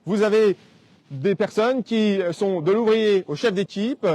vous avez des personnes qui sont de l'ouvrier au chef d'équipe,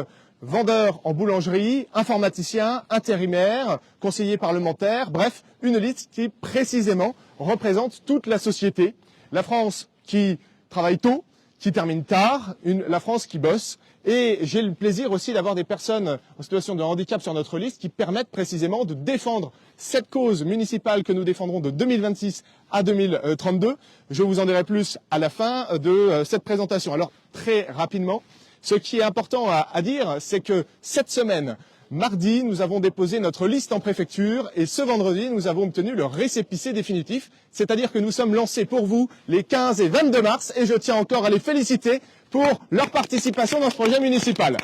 vendeurs en boulangerie, informaticiens, intérimaires, conseillers parlementaires, bref, une liste qui précisément représente toute la société. La France qui travaille tôt, qui termine tard, la France qui bosse. Et j'ai le plaisir aussi d'avoir des personnes en situation de handicap sur notre liste qui permettent précisément de défendre cette cause municipale que nous défendrons de 2026 à 2032. Je vous en dirai plus à la fin de cette présentation. Alors très rapidement, ce qui est important à dire, c'est que cette semaine, mardi, nous avons déposé notre liste en préfecture et ce vendredi, nous avons obtenu le récépissé définitif, c'est-à-dire que nous sommes lancés pour vous les 15 et 22 mars et je tiens encore à les féliciter pour leur participation dans ce projet municipal.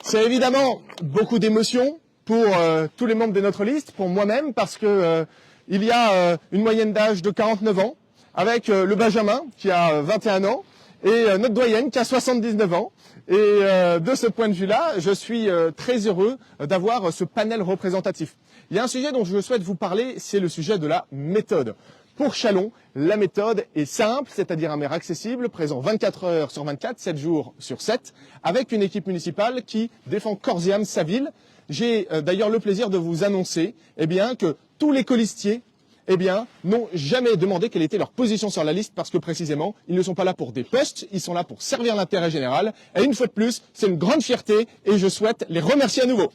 C'est évidemment beaucoup d'émotions pour tous les membres de notre liste, pour moi-même, parce que il y a une moyenne d'âge de 49 ans, avec le Benjamin qui a 21 ans et notre doyenne qui a 79 ans. Et de ce point de vue-là, je suis très heureux d'avoir ce panel représentatif. Il y a un sujet dont je souhaite vous parler, c'est le sujet de la méthode. Pour Châlons, la méthode est simple, c'est-à-dire un maire accessible, présent 24 heures sur 24, 7 jours sur 7, avec une équipe municipale qui défend corps et âme sa ville. J'ai d'ailleurs le plaisir de vous annoncer que tous les colistiers n'ont jamais demandé quelle était leur position sur la liste parce que précisément, ils ne sont pas là pour des postes, ils sont là pour servir l'intérêt général. Et une fois de plus, c'est une grande fierté et je souhaite les remercier à nouveau.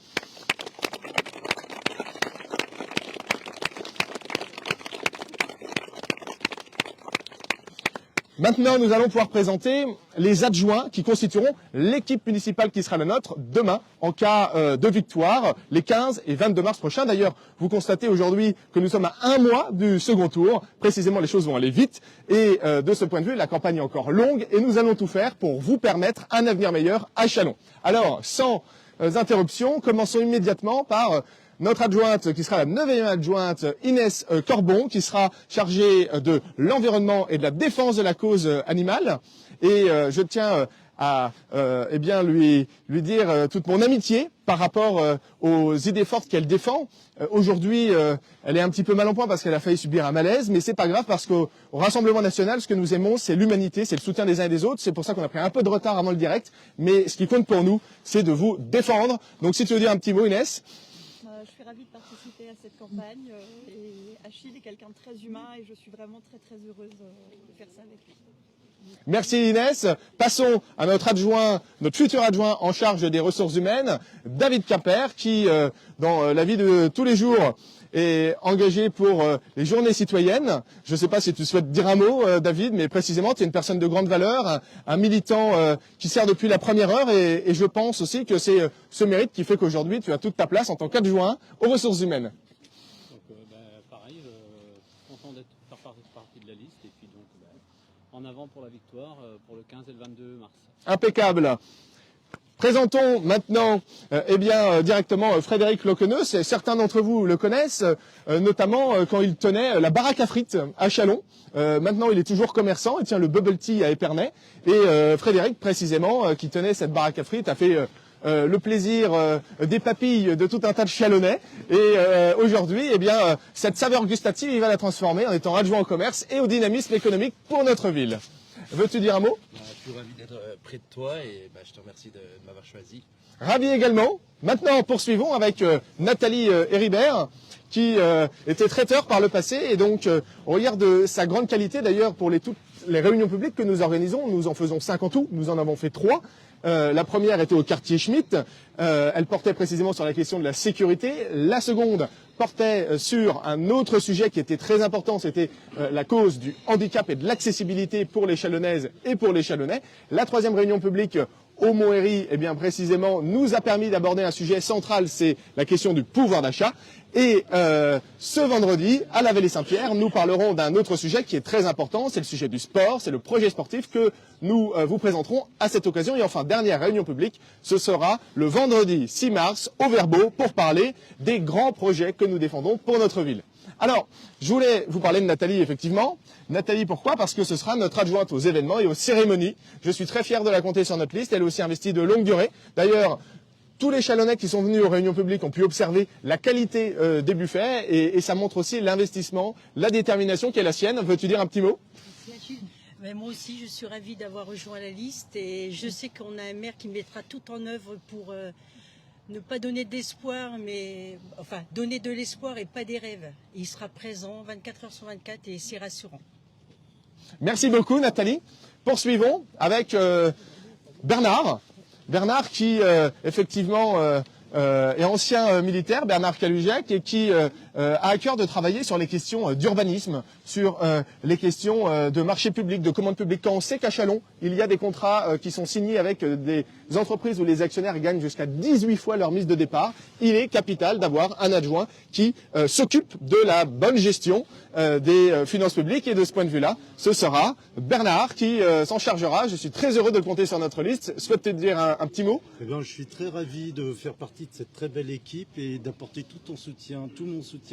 Maintenant, nous allons pouvoir présenter les adjoints qui constitueront l'équipe municipale qui sera la nôtre demain en cas de victoire, les 15 et 22 mars prochains. D'ailleurs, vous constatez aujourd'hui que nous sommes à un mois du second tour. Précisément, les choses vont aller vite. Et de ce point de vue, la campagne est encore longue et nous allons tout faire pour vous permettre un avenir meilleur à Châlons. Alors, sans interruption, commençons immédiatement par notre adjointe, qui sera la 9e adjointe, Inès Corbon, qui sera chargée de l'environnement et de la défense de la cause animale. Et je tiens à lui dire toute mon amitié par rapport aux idées fortes qu'elle défend. Aujourd'hui, elle est un petit peu mal en point parce qu'elle a failli subir un malaise, mais c'est pas grave parce qu'au Rassemblement national, ce que nous aimons, c'est l'humanité, c'est le soutien des uns et des autres. C'est pour ça qu'on a pris un peu de retard avant le direct, mais ce qui compte pour nous, c'est de vous défendre. Donc si tu veux dire un petit mot, Inès. Je suis ravie de participer à cette campagne et Achille est quelqu'un de très humain et je suis vraiment très heureuse de faire ça avec lui. Merci Inès. Passons à notre adjoint, notre futur adjoint en charge des ressources humaines, David Quimper, qui dans la vie de tous les jours est engagé pour les journées citoyennes. Je ne sais pas si tu souhaites dire un mot, David, mais précisément, tu es une personne de grande valeur, un militant qui sert depuis la première heure et je pense aussi que c'est ce mérite qui fait qu'aujourd'hui, tu as toute ta place en tant qu'adjoint aux ressources humaines. Donc, pareil, content d'être partie de la liste et puis donc en avant pour la victoire pour le 15 et le 22 mars. Impeccable. Présentons maintenant directement Frédéric Loqueneux. Certains d'entre vous le connaissent, notamment quand il tenait la baraque à frites à Châlons. Maintenant, il est toujours commerçant, il tient le bubble tea à Épernay. Et Frédéric, précisément, qui tenait cette baraque à frites, a fait le plaisir des papilles de tout un tas de Chalonnais. Et aujourd'hui, cette saveur gustative, il va la transformer en étant adjoint au commerce et au dynamisme économique pour notre ville. Veux-tu dire un mot ? Je suis ravi d'être près de toi et je te remercie de m'avoir choisi. Ravi également. Maintenant, poursuivons avec Nathalie Héribert, qui était traiteur par le passé et donc au regard de sa grande qualité d'ailleurs pour toutes les réunions publiques que nous organisons, nous en faisons 5 en tout, nous en avons fait 3. La première était au quartier Schmitt, elle portait précisément sur la question de la sécurité. La seconde portait sur un autre sujet qui était très important, c'était la cause du handicap et de l'accessibilité pour les Chalonnaises et pour les Chalonnais. La troisième réunion publique au Montshéry, précisément, nous a permis d'aborder un sujet central, c'est la question du pouvoir d'achat. Et ce vendredi, à la Vallée-Saint-Pierre, nous parlerons d'un autre sujet qui est très important, c'est le sujet du sport, c'est le projet sportif que nous vous présenterons à cette occasion. Et enfin, dernière réunion publique, ce sera le vendredi 6 mars au Verbeau pour parler des grands projets que nous défendons pour notre ville. Alors, je voulais vous parler de Nathalie, effectivement. Nathalie, pourquoi ? Parce que ce sera notre adjointe aux événements et aux cérémonies. Je suis très fier de la compter sur notre liste. Elle est aussi investie de longue durée. D'ailleurs, Tous les Chalonnais qui sont venus aux réunions publiques ont pu observer la qualité des buffets et ça montre aussi l'investissement, la détermination qui est la sienne. Veux-tu dire un petit mot? Mais moi aussi, je suis ravie d'avoir rejoint la liste et je sais qu'on a un maire qui mettra tout en œuvre pour ne pas donner d'espoir, mais enfin donner de l'espoir et pas des rêves. Il sera présent 24 heures sur 24 et c'est rassurant. Merci beaucoup Nathalie. Poursuivons avec Bernard. Bernard qui effectivement est ancien militaire, Bernard Calugiac, et qui a à cœur de travailler sur les questions d'urbanisme, sur les questions de marché public, de commande publique. Quand on sait qu'à Châlons, il y a des contrats qui sont signés avec des entreprises où les actionnaires gagnent jusqu'à 18 fois leur mise de départ, il est capital d'avoir un adjoint qui s'occupe de la bonne gestion des finances publiques. Et de ce point de vue-là, ce sera Bernard qui s'en chargera. Je suis très heureux de le compter sur notre liste. Souhaite-t-il dire un petit mot? Eh bien, je suis très ravi de faire partie de cette très belle équipe et d'apporter tout ton soutien, tout mon soutien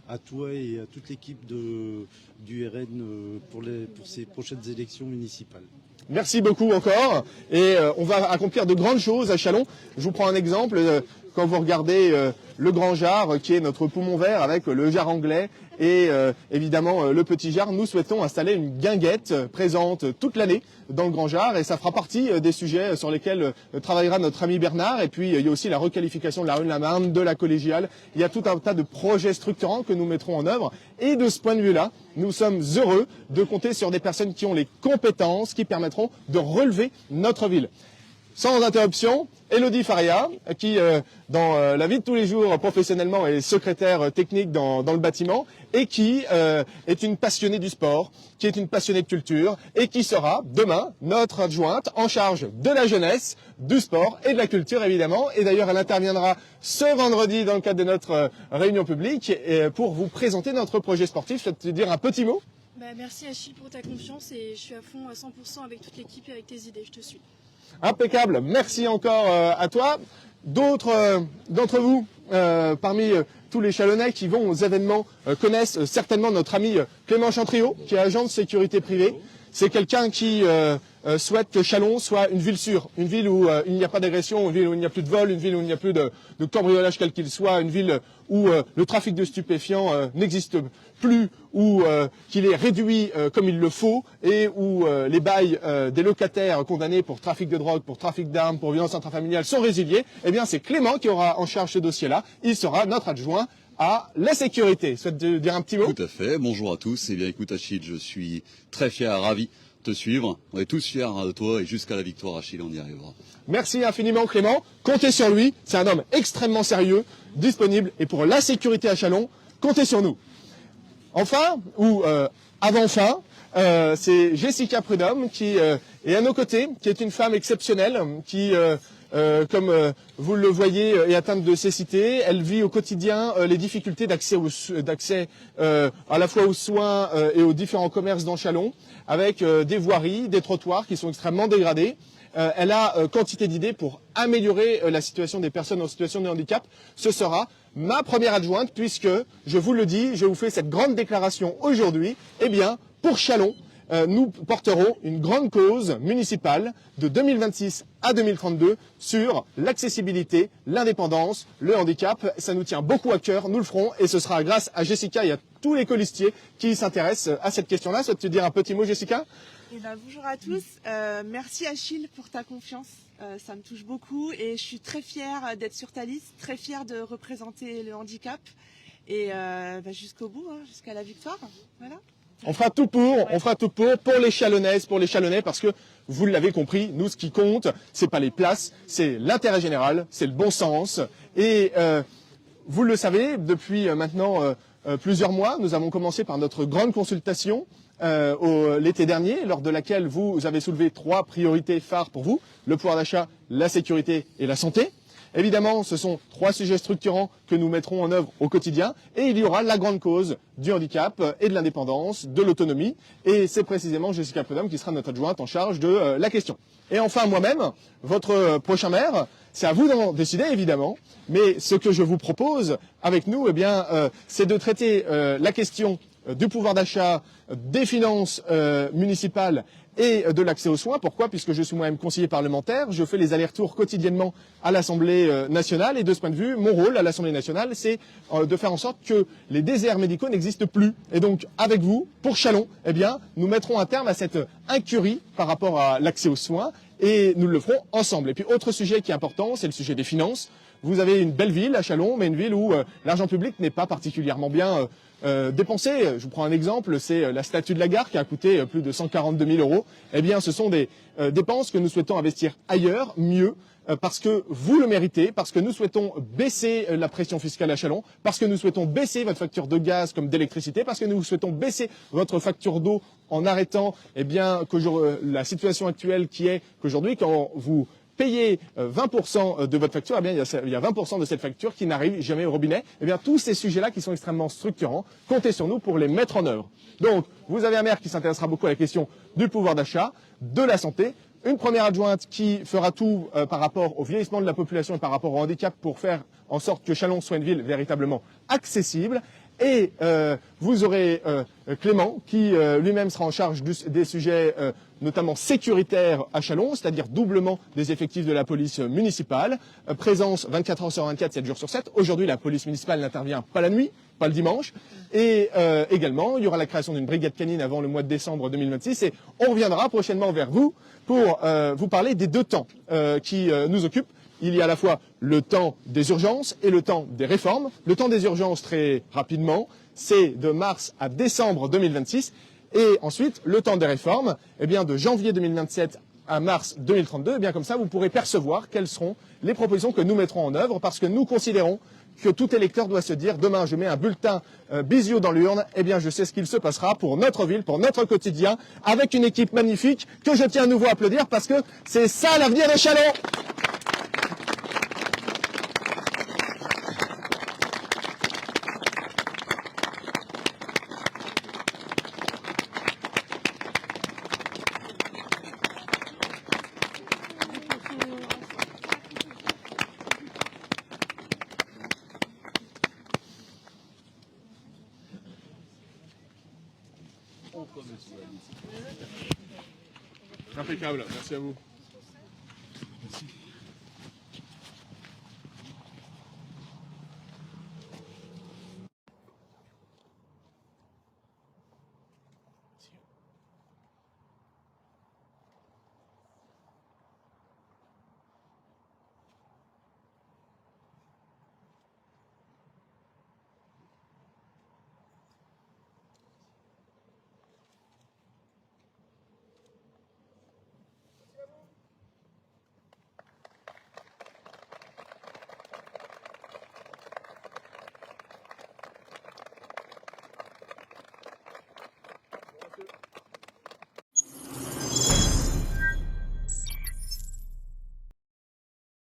à toi et à toute l'équipe du RN pour ces prochaines élections municipales. Merci beaucoup encore. Et on va accomplir de grandes choses à Châlons. Je vous prends un exemple. Quand vous regardez le Grand Jard, qui est notre poumon vert avec le Jard anglais et évidemment le Petit Jard, nous souhaitons installer une guinguette présente toute l'année dans le Grand Jard et ça fera partie des sujets sur lesquels travaillera notre ami Bernard. Et puis il y a aussi la requalification de la rue de la Marne, de la collégiale. Il y a tout un tas de projets structurants que nous mettrons en œuvre. Et de ce point de vue-là, nous sommes heureux de compter sur des personnes qui ont les compétences qui permettront de relever notre ville. Sans interruption, Elodie Faria, qui dans la vie de tous les jours professionnellement est secrétaire technique dans le bâtiment et qui est une passionnée du sport, qui est une passionnée de culture et qui sera demain notre adjointe en charge de la jeunesse, du sport et de la culture évidemment. Et d'ailleurs elle interviendra ce vendredi dans le cadre de notre réunion publique pour vous présenter notre projet sportif. Je vais te dire un petit mot. Merci Achille pour ta confiance et je suis à fond à 100% avec toute l'équipe et avec tes idées, je te suis. Impeccable, merci encore à toi. D'autres d'entre vous, parmi tous les Chalonnais qui vont aux événements, connaissent certainement notre ami Clément Chantriot, qui est agent de sécurité privée. C'est quelqu'un qui souhaite que Châlons soit une ville sûre, une ville où il n'y a pas d'agression, une ville où il n'y a plus de vol, une ville où il n'y a plus de cambriolage quel qu'il soit, une ville où le trafic de stupéfiants n'existe plus, où qu'il est réduit comme il le faut et où les bails des locataires condamnés pour trafic de drogue, pour trafic d'armes, pour violence intrafamiliale sont résiliés. Eh bien c'est Clément qui aura en charge ce dossier-là. Il sera notre adjoint à la sécurité. Souhaite dire un petit mot? Tout à fait. Bonjour à tous. Eh bien, écoute, Achille, je suis très fier, ravi de te suivre. On est tous fiers de toi et jusqu'à la victoire, Achille, on y arrivera. Merci infiniment, Clément. Comptez sur lui. C'est un homme extrêmement sérieux, disponible. Et pour la sécurité à Châlons, comptez sur nous. Enfin, ou avant-fin, c'est Jessica Prudhomme qui est à nos côtés, qui est une femme exceptionnelle, qui... comme vous le voyez, est atteinte de cécité. Elle vit au quotidien les difficultés d'accès à la fois aux soins et aux différents commerces dans Châlons, avec des voiries, des trottoirs qui sont extrêmement dégradés. Elle a quantité d'idées pour améliorer la situation des personnes en situation de handicap. Ce sera ma première adjointe, puisque, je vous le dis, je vous fais cette grande déclaration aujourd'hui, eh bien, pour Châlons, nous porterons une grande cause municipale de 2026 à 2032 sur l'accessibilité, l'indépendance, le handicap. Ça nous tient beaucoup à cœur, nous le ferons et ce sera grâce à Jessica et à tous les colistiers qui s'intéressent à cette question-là. Souhaites-tu dire un petit mot, Jessica? Bonjour à tous, merci Achille pour ta confiance, ça me touche beaucoup et je suis très fière d'être sur ta liste, très fière de représenter le handicap et jusqu'au bout, jusqu'à la victoire, voilà. On fera tout pour les Chalonnaises, pour les Chalonnais, parce que vous l'avez compris, nous ce qui compte, c'est pas les places, c'est l'intérêt général, c'est le bon sens. Et vous le savez, depuis maintenant plusieurs mois, nous avons commencé par notre grande consultation l'été dernier, lors de laquelle vous avez soulevé 3 priorités phares pour vous, le pouvoir d'achat, la sécurité et la santé. Évidemment, ce sont 3 sujets structurants que nous mettrons en œuvre au quotidien et il y aura la grande cause du handicap et de l'indépendance, de l'autonomie et c'est précisément Jessica Prudhomme qui sera notre adjointe en charge de la question. Et enfin, moi-même, votre prochain maire, c'est à vous d'en décider évidemment, mais ce que je vous propose avec nous, eh bien, c'est de traiter la question du pouvoir d'achat, des finances municipales et de l'accès aux soins. Pourquoi? Puisque je suis moi-même conseiller parlementaire, je fais les allers-retours quotidiennement à l'Assemblée nationale et de ce point de vue, mon rôle à l'Assemblée nationale, c'est de faire en sorte que les déserts médicaux n'existent plus. Et donc, avec vous, pour Châlons, eh bien, nous mettrons un terme à cette incurie par rapport à l'accès aux soins et nous le ferons ensemble. Et puis, autre sujet qui est important, c'est le sujet des finances. Vous avez une belle ville à Châlons, mais une ville où l'argent public n'est pas particulièrement bien dépensé. Je vous prends un exemple, c'est la statue de la gare qui a coûté plus de 142 000 €. Eh bien, ce sont des dépenses que nous souhaitons investir ailleurs, mieux, parce que vous le méritez, parce que nous souhaitons baisser la pression fiscale à Châlons, parce que nous souhaitons baisser votre facture de gaz comme d'électricité, parce que nous souhaitons baisser votre facture d'eau en arrêtant la situation actuelle qui est qu'aujourd'hui, quand vous payez 20% de votre facture, eh bien, il y a 20% de cette facture qui n'arrive jamais au robinet. Eh bien, tous ces sujets-là qui sont extrêmement structurants, comptez sur nous pour les mettre en œuvre. Donc, vous avez un maire qui s'intéressera beaucoup à la question du pouvoir d'achat, de la santé, une première adjointe qui fera tout par rapport au vieillissement de la population et par rapport au handicap pour faire en sorte que Châlons soit une ville véritablement accessible. Et vous aurez Clément qui lui-même sera en charge des sujets notamment sécuritaires à Châlons, c'est-à-dire doublement des effectifs de la police municipale, présence 24 heures sur 24, 7 jours sur 7. Aujourd'hui, la police municipale n'intervient pas la nuit, pas le dimanche. Et également, il y aura la création d'une brigade canine avant le mois de décembre 2026. Et on reviendra prochainement vers vous pour vous parler des deux temps qui nous occupent. Il y a à la fois le temps des urgences et le temps des réformes. Le temps des urgences, très rapidement, c'est de mars à décembre 2026. Et ensuite, le temps des réformes, eh bien, de janvier 2027 à mars 2032. Eh bien, comme ça, vous pourrez percevoir quelles seront les propositions que nous mettrons en œuvre, parce que nous considérons que tout électeur doit se dire, demain, je mets un bulletin Bisio dans l'urne, eh bien, je sais ce qu'il se passera pour notre ville, pour notre quotidien, avec une équipe magnifique que je tiens à nouveau à applaudir, parce que c'est ça l'avenir de Châlons. Impeccable, merci à vous.